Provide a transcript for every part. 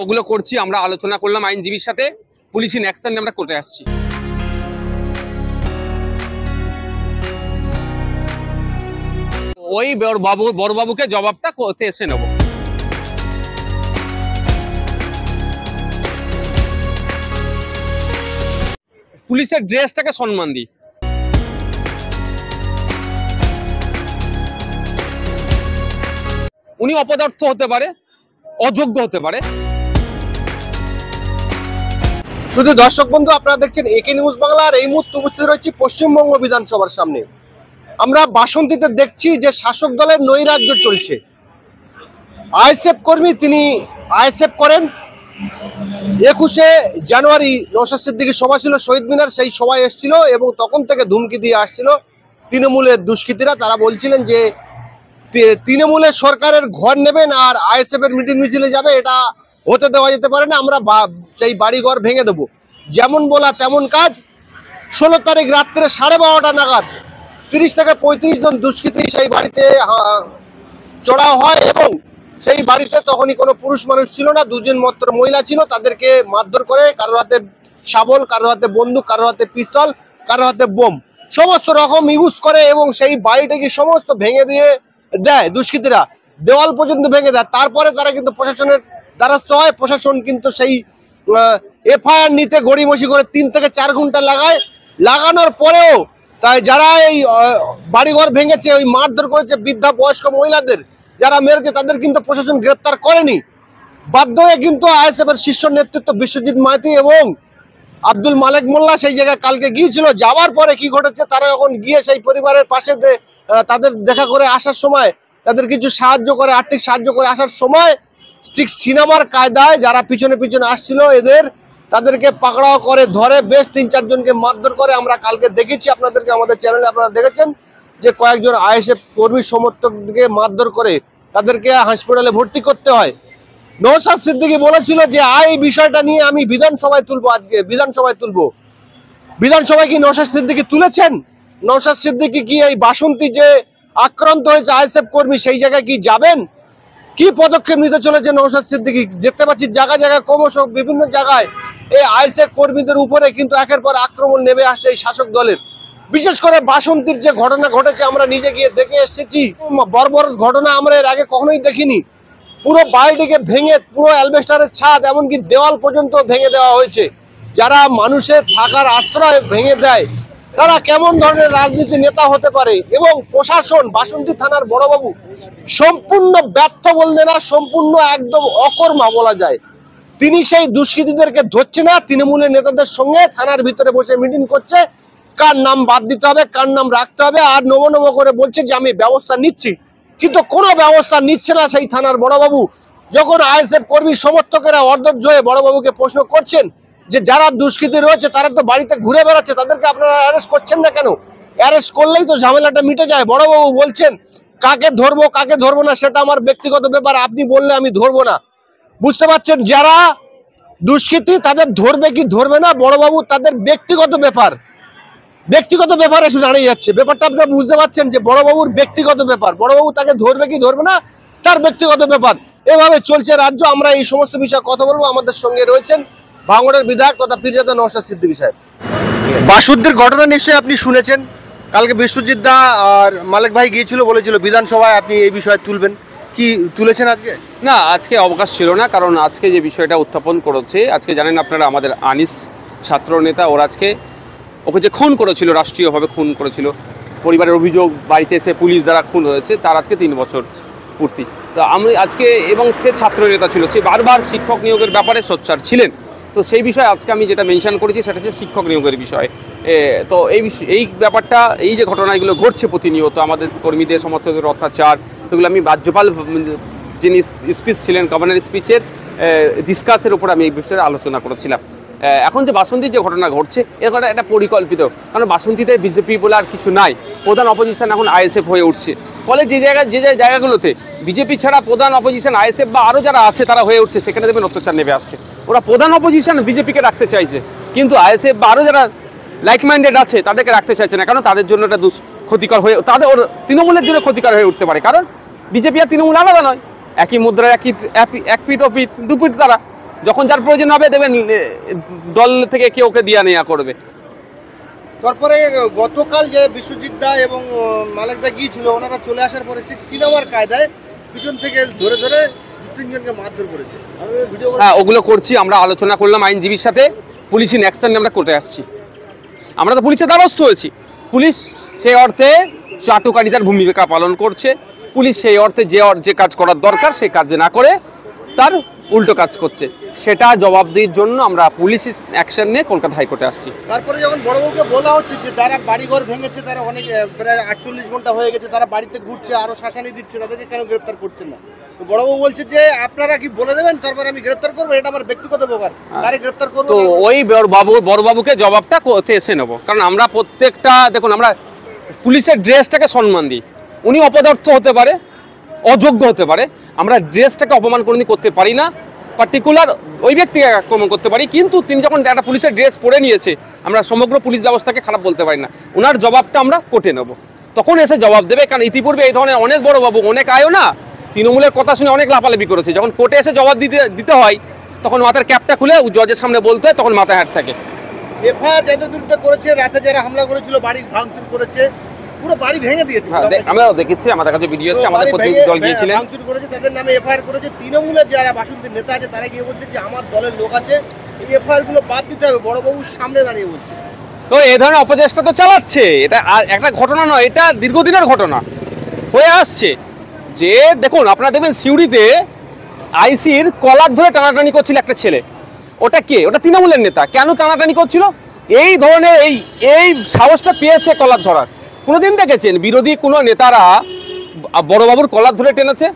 ওগুলো করছি, আমরা আলোচনা করলাম আইনজীবীর সাথে, পুলিশি অ্যাকশন নিয়ে আমরা কোর্টে আসছি। ওই বড়বাবুকে জবাবটা করতে এসে নেব। পুলিশের ড্রেসটাকে সম্মান দিই। উনি অপদার্থ হতে পারে, অযোগ্য হতে পারে। শুধু দর্শক বন্ধু, আপনারা দেখছেন একে নিউজ বাংলা। আর এই মুহূর্তে উপস্থিত রয়েছে পশ্চিমবঙ্গ বিধানসভার সামনে। আমরা বাসন্তীতে দেখছি যে শাসক দলের নৈরাজ্য চলছে। আইএসএফ কর্মী, তিনি আইএসএফ করেন। 21শে জানুয়ারি নওশাদ সিদ্দিকীর সভা ছিল শহীদ মিনার, সেই সভায় এসেছিল এবং তখন থেকে ধুমকি দিয়ে আসছিল তৃণমূলের দুষ্কৃতীরা। তারা বলছিলেন যে তৃণমূলের সরকারের ঘর নেবেন আর আইএসএফ এর মিটিং মিছিলে যাবে, এটা হতে দেওয়া যেতে পারে না, আমরা সেই বাড়িঘর ভেঙে দেবো। যেমন বলা তেমন কাজ। 16 তারিখ রাত্রে 12:30 নাগাদ 30 থেকে 35 জন দুষ্কৃতী সেই বাড়িতে চড়াও হয় এবং সেই বাড়িতে তখনই কোনো পুরুষ মানুষ ছিল না, 2 জন মাত্র মহিলা ছিল। তাদেরকে মারধর করে, কারোর হাতে শাবল, কারোর হাতে বন্দুক, কারোর হাতে পিস্তল, কারোর হাতে বোম, সমস্ত রকম ইউজ করে এবং সেই বাড়িটাকে সমস্ত ভেঙে দিয়ে দেয় দুষ্কৃতীরা, দেওয়াল পর্যন্ত ভেঙে দেয়। তারপরে তারা কিন্তু প্রশাসনের দ্বারস্থ হয়। প্রশাসন কিন্তু সেই এফআইআর নিতে গড়িমসি করে 3 থেকে 4 ঘন্টা লাগায়। লাগানোর পরেও তাই যারা এই বাড়িঘর ভেঙেছে, ওই মারধর করেছে বৃদ্ধা বয়স্ক মহিলাদের, যারা মেরেছে, তাদের কিন্তু প্রশাসন গ্রেপ্তার করেনি। বাধ্য হয়ে কিন্তু আইএসএফ এর শীর্ষ নেতৃত্ব বিশ্বজিৎ মাইতি এবং আব্দুল মালেক মোল্লা সেই জায়গায় কালকে গিয়েছিল। যাওয়ার পরে কি ঘটেছে, তারা যখন গিয়ে সেই পরিবারের পাশে তাদের দেখা করে আসার সময়, তাদের কিছু সাহায্য করে, আর্থিক সাহায্য করে আসার সময়, ঠিক সিনেমার কায়দায় যারা পিছনে পিছনে আসছিল এদের, তাদেরকে পাকড়াও করে ধরে বেশ 3-4 জনকে মারধর করে। আমরা কালকে দেখেছি, আপনাদেরকে আমাদের চ্যানেলে আপনারা দেখেছেন যে কয়েকজন আইএসএফ কর্মী সমর্থককে মারধর করে তাদেরকে হাসপাতালে ভর্তি করতে হয়। নওশাদ সিদ্দিকী বলেছিল যে এই বিষয়টা নিয়ে আমি বিধানসভায় তুলবো, আজকে বিধানসভায় তুলবো। বিধানসভায় কি নওশাদ সিদ্দিকী তুলেছেন? নওশাদ সিদ্দিকী কি এই বাসন্তী যে আক্রান্ত হয়েছে আইএসএফ কর্মী, সেই জায়গায় কি যাবেন? কি পদক্ষেপ নিতে চলেছে নওশাদ সিদ্দিকী? দেখতে পাচ্ছি জায়গায় জায়গায় ক্রমশ বিভিন্ন জায়গায় এই আইএসএফ কর্মীদের উপরে কিন্তু একের পর আক্রমণ নেমে আসছে এই শাসক দলের। বিশেষ করে বাসন্তীর যে ঘটনা ঘটেছে, আমরা নিজে গিয়ে দেখে এসেছি। বর্বর ঘটনা আমরা এর আগে কখনোই দেখিনি। পুরো বাড়িটিকে ভেঙে পুরো অ্যালবেস্টারের ছাদ, এমনকি দেওয়াল পর্যন্ত ভেঙে দেওয়া হয়েছে। যারা মানুষের থাকার আশ্রয় ভেঙে দেয়, তারা কেমন ধরনের রাজনীতি নেতা হতে পারে? এবং প্রশাসন, বাসন্তী থানার বড়বাবু সম্পূর্ণ ব্যর্থ বললে না, সম্পূর্ণ একদম অকর্মা বলা যায়। তিনি সেই দুষ্কৃতীদেরকে ধরছে না, তৃণমূলের নেতাদের সঙ্গে থানার ভিতরে বসে মিটিং করছে, কার নাম বাদ দিতে হবে, কার নাম রাখতে হবে, আর নমো নমো করে বলছে যে আমি ব্যবস্থা নিচ্ছি। কিন্তু কোনো ব্যবস্থা নিচ্ছে না সেই থানার বড়বাবু। যখন আইএসএফ কর্মী সমর্থকেরা অধৈর্য হয়ে বড়বাবুকে প্রশ্ন করছেন যে যারা দুষ্কৃতী রয়েছে তারা তো বাড়িতে ঘুরে বেড়াচ্ছে, তাদেরকে আপনারা অ্যারেস্ট করছেন না কেন? অ্যারেস্ট করলেই তো ঝামেলাটা মিটে যায়। বড়বাবু বলছেন কাকে ধরবো কাকে ধরবো না সেটা আমার ব্যক্তিগত ব্যাপার, আপনি বললে আমি ধরবো না। বুঝতে পারছেন, যারা দুষ্কৃতী তাদের ধরবে কি ধরবে না বড়বাবু তাদের ব্যক্তিগত ব্যাপার, ব্যক্তিগত ব্যাপারে এসে দাঁড়িয়ে যাচ্ছে। ব্যাপারটা আপনারা বুঝতে পারছেন যে বড়বাবুর ব্যক্তিগত ব্যাপার, বড়বাবু তাকে ধরবে কি ধরবে না তার ব্যক্তিগত ব্যাপার। এভাবে চলছে রাজ্য। আমরা এই সমস্ত বিষয়ে কথা বলবো। আমাদের সঙ্গে রয়েছেন ভাঙড়ের বিধায়ক তথা পীরজাদা নওশাদ সিদ্দিকী সাহেব। বাসুদ্দের ঘটনা নিশ্চয়ই আপনি শুনেছেন। কালকে বিশ্বজিৎ দা আর মালেক ভাই গিয়েছিল, বলেছিল বিধানসভায় আপনি এই বিষয়ে তুলবেন, কি তুলেছেন আজকে? না, আজকে অবকাশ ছিল না, কারণ আজকে যে বিষয়টা উত্থাপন করেছে, আজকে জানেন আপনারা আমাদের আনিস ছাত্র নেতা, ওর আজকে ওকে যে খুন করেছিল, রাষ্ট্রীয়ভাবে খুন করেছিল, পরিবারের অভিযোগ বাড়িতে এসে পুলিশ দ্বারা খুন হয়েছে, তার আজকে 3 বছর পূর্তি। তো আমি আজকে, এবং সে ছাত্র নেতা ছিল, সে বারবার শিক্ষক নিয়োগের ব্যাপারে সোচ্চার ছিলেন। তো সেই বিষয়ে আজকে আমি যেটা মেনশন করেছি সেটা হচ্ছে শিক্ষক নিয়োগের বিষয়। তো এই ব্যাপারটা, এই যে ঘটনাগুলো ঘটছে প্রতিনিয়ত, আমাদের কর্মীদের সমর্থকদের অত্যাচার, এগুলো আমি রাজ্যপাল যিনি স্পিচ ছিলেন, গভর্নর স্পিচের ডিসকাসের উপর আমি এই বিষয়ে আলোচনা করেছিলাম। এখন যে বাসন্তীর যে ঘটনা ঘটছে, এরকম একটা পরিকল্পিত, কারণ বাসন্তীতে বিজেপি বলে আর কিছু নাই, প্রধান অপোজিশন এখন আইএসএফ হয়ে উঠছে। ফলে যে জায়গাগুলোতে বিজেপি ছাড়া প্রধান অপোজিশন আইএসএফ বা আরও যারা আছে তারা হয়ে উঠছে, সেখানে দেখবেন অত্যাচার নেমে আসছে। ওরা প্রধান অপোজিশন বিজেপিকে রাখতে চাইছে, কিন্তু আইএসএফ বা আরও যারা লাইক মাইন্ডেড আছে তাদেরকে রাখতে চাইছে না, কারণ তাদের জন্য এটা ক্ষতিকর হয়ে, তাদের তৃণমূলের জন্য ক্ষতিকর হয়ে উঠতে পারে। কারণ বিজেপি আর তৃণমূল আলাদা নয়, একই মুদ্রায় এক পিঠ ও পিঠ 2 পিঠ তারা। যখন যার প্রয়োজন হবে দেখবেন দল থেকে কেউ ওকে দিয়া নেয়া করবে। তারপরে গতকাল যে বিশ্বজিৎ দা এবং মালিক দা গিয়েছিল, ওনারা চলে আসার পরে সিনেমার কায়দায় পিছন থেকে ধরে ধরে 2-3 জনকে মারধর করেছে। আমাদের ভিডিও হ্যাঁ, ওগুলো করছি, আমরা আলোচনা করলাম আইনজীবীর সাথে, পুলিশ ইন অ্যাকশন নিয়ে আমরা কোর্টে আসছি। আমরা তো পুলিশের দ্বারস্থ হয়েছি। পুলিশ সেই অর্থে চাটুকারিতার ভূমিকা পালন করছে। পুলিশ সেই অর্থে যে কাজ করার দরকার সেই কাজ না করে তার উল্টো কাজ করছে, সেটা জবাবদিহির জন্য আমরা পুলিশ অ্যাকশন নিয়ে কলকাতা হাইকোর্টে আসছি। তারপরে যখন বড়বাবুকে বলা হচ্ছে যে তারা বাড়িঘর ভেঙেছে, তারা অনেক প্রায় 48 ঘন্টা হয়ে গেছে, তারা বাড়িতে ঘুরছে, আরো শাসানি দিচ্ছে, তাদেরকে কেন গ্রেপ্তার করছেন না? তো বড়বাবু বলছে যে আপনারা কি বলে দেবেন, তারপর আমি গ্রেপ্তার করবো, এটা আমার ব্যক্তিগত ব্যাপার, তারে গ্রেপ্তার করবো। তো ওই বড়বাবুকে জবাবটা করতে এসে নেবো, কারণ আমরা প্রত্যেকটা দেখুন, আমরা পুলিশের ড্রেসটাকে সম্মান দিই। উনি অপদার্থ হতে পারে, অযোগ্য হতে পারে, আমরা ড্রেসটাকে অপমান কোনোদিন করতে পারি না। পার্টিকুলার ওই ব্যক্তিকে আক্রমণ করতে পারি, কিন্তু তিনি যখন একটা পুলিশের ড্রেস পরে নিয়েছে, আমরা সমগ্র পুলিশ ব্যবস্থাকে খারাপ বলতে পারি না। ওনার জবাবটা আমরা কোর্টে নেব, তখন এসে জবাব দেবে। কারণ ইতিপূর্বে এই ধরনের অনেক বড় বাবু, অনেক আয়ও না, তৃণমূলের কথা শুনে অনেক লাফালাফি করেছে। যখন কোর্টে এসে জবাব দিতে হয়, তখন মাথার ক্যাপটা খুলে জজের সামনে বলতে হয়, তখন মাথায় হাত থাকে। এফআইআর যাদের বিরুদ্ধে করেছে, রাতে যারা হামলা করেছিল, বাড়ি ভাঙচুর করেছে, পুরো বাড়ি ভেঙে দিয়েছে। আমরাও দেখেছি, আমাদের কাছে ভিডিও এসেছে, আমাদের প্রতিনিধি দল গিয়েছিলেন, ভাঙচুর করেছে, তাদের নামে এফআইআর করেছে। তৃণমূলের যারা বাসন্তীর নেতা আছে তারা গিয়ে বলছে যে আমার দলের লোক আছে, এই এফআইআর গুলো বাদ দিতে হবে, বড়বাবুর সামনে দাঁড়িয়ে বলছে। তো এই ধরনের অপচেষ্টা তো চালাচ্ছে। এটা একটা ঘটনা নয়, এটা দীর্ঘদিনের ঘটনা হয়ে আসছে। যে দেখুন, আপনারা দেখবেন সিউড়িতে আইসির কলার ধরে টানাটানি করছিল একটা ছেলে। ওটা কে? ওটা তৃণমূলের নেতা। কেন টানাটানি করছিল? এই ধরনের এই সাহসটা পেয়েছে কলার ধরার। কোনোদিন দেখেছেন বিরোধী কোনো নেতারা বড়বাবুর কলার ধরে টেনেছে?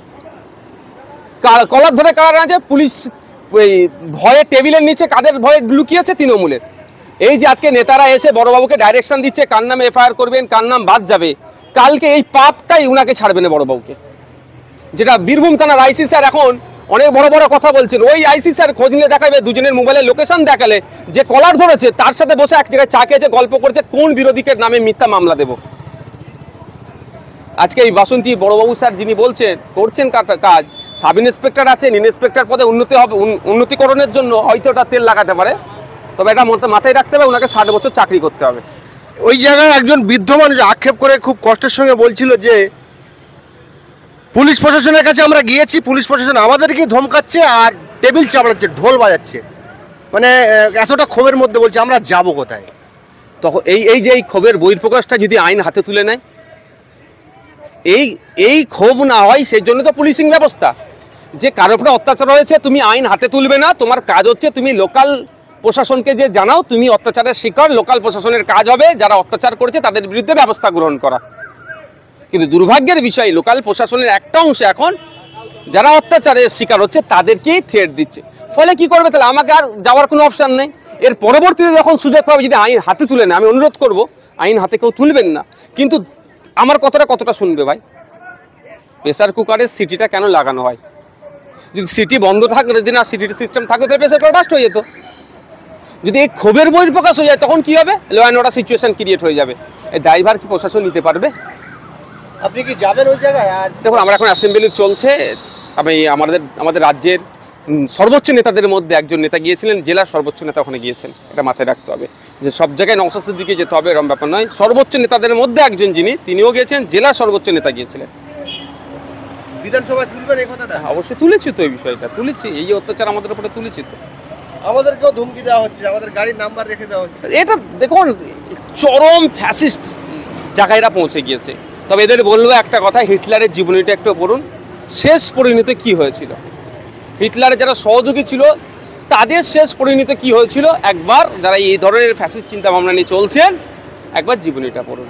কলার ধরে কারা টানেছে? পুলিশ ওই ভয়ে টেবিলের নিচে কাদের ভয়ে লুকিয়েছে? তৃণমূলের। এই যে আজকে নেতারা এসে বড়বাবুকে ডাইরেকশন দিচ্ছে কার নামে এফআইআর করবেন, কার নাম বাদ যাবে, কালকে এই পাপটাই উনাকে ছাড়বে না বড়বাবুকে। যেটা বীরভূম থানার আইসি স্যার এখন অনেক বড় বড় কথা বলছেন, ওই আইসি স্যার খোঁজ নিয়ে দেখাবে, দুজনের মোবাইলের লোকেশন দেখালে যে কলার ধরেছে তার সাথে বসে এক জায়গায় চা খেয়েছে, গল্প করেছে, কোন বিরোধীকে নামে মিথ্যা মামলা দেব। আজকে এই বাসন্তী বড়বাবু স্যার যিনি বলছেন করছেন কাজ, সাব ইন্সপেক্টর আছেন, ইন্সপেক্টর পদে উন্নতিকরণের জন্য হয়তো ওটা তেল লাগাতে পারে, তবে এটা মাথায় রাখতে হবে ওনাকে 60 বছর চাকরি করতে হবে। ওই জায়গায় একজন বৃদ্ধ মানুষ আক্ষেপ করে খুব কষ্টের সঙ্গে বলছিল যে পুলিশ প্রশাসনের কাছে আমরা গিয়েছি, পুলিশ প্রশাসন আমাদেরকে ধমকাচ্ছে আর টেবিল চাপড়াচ্ছে, ঢোল বাজাচ্ছে, মানে এতটা ক্ষোভের মধ্যে বলছে আমরা যাব কোথায়। তখন এই যে এই ক্ষোভের বহিঃপ্রকাশটা যদি আইন হাতে তুলে নেয়, এই ক্ষোভ না হয়, সেই জন্য তো পুলিশিং ব্যবস্থা। যে কারোর উপরে অত্যাচার হয়েছে তুমি আইন হাতে তুলবে না, তোমার কাজ হচ্ছে তুমি লোকাল প্রশাসনকে যে জানাও তুমি অত্যাচারের শিকার, লোকাল প্রশাসনের কাজ হবে যারা অত্যাচার করেছে তাদের বিরুদ্ধে ব্যবস্থা গ্রহণ করা। কিন্তু দুর্ভাগ্যের বিষয়, লোকাল প্রশাসনের একটা অংশ এখন যারা অত্যাচারের শিকার হচ্ছে তাদেরকেই থ্রেট দিচ্ছে। ফলে কি করবে? তাহলে আমাকে আর যাওয়ার কোনো অপশান নেই। এর পরবর্তীতে যখন সুযোগ পাবে, যদি আইন হাতে তুলে নেয়, আমি অনুরোধ করব আইন হাতে কেউ তুলবেন না, কিন্তু আমার কথাটা কতটা শুনবে ভাই? প্রেসার কুকারের সিটিটা কেন লাগানো হয়? যদি সিটি বন্ধ থাকে, যদি না সিটি সিস্টেম থাকে, তাহলে প্রেসার কুকার বাস্ট হয়ে যেত। যদি এই ক্ষোভের বহিঃপ্রকাশ হয়ে যায় তখন কি হবে? Law and order situation create হয়ে যাবে। এই দায়ভার কি প্রশাসন নিতে পারবে? আপনি কি যাবেন ওই জায়গায়? আর দেখুন, আমরা এখন অ্যাসেম্বলি চলছে, আমি আমাদের রাজ্যের সর্বোচ্চ নেতাদের মধ্যে একজন নেতা গিয়েছিলেন, জেলার সর্বোচ্চ নেতা ওখানে গিয়েছেন। এটা মাথায় রাখতে হবে যে সব জায়গায় নওশাদের দিকে যেতে হবে এরকম ব্যাপার নয়। সর্বোচ্চ নেতাদের মধ্যে একজন তিনিও গিয়েছেন, জেলার সর্বোচ্চ নেতা গিয়েছিলেন। বিধানসভায় তুলবেন এই কথাটা? অবশ্যই তুলেছি তো, এই বিষয়টা তুলেছি, এই অত্যাচার আমাদের উপরে তুলেছি তো। আমাদেরকেও ধমকি দেওয়া হচ্ছে, আমাদের গাড়ির নাম্বার রেখে দেওয়া হচ্ছে। এটা দেখুন চরম ফ্যাসিস্ট জায়গায় এরা পৌঁছে গিয়েছে। তবে এদের বলবো একটা কথা, হিটলারের জীবনীটা একটু পড়ুন, শেষ পরিণতি কি হয়েছিল। হিটলারের যারা সহযোগী ছিল তাদের শেষ পরিণতি কি হয়েছিল, একবার যারা এই ধরনের ফ্যাসিস্ট চিন্তা ভাবনা নিয়ে চলছেন একবার জীবনীটা পড়ুন।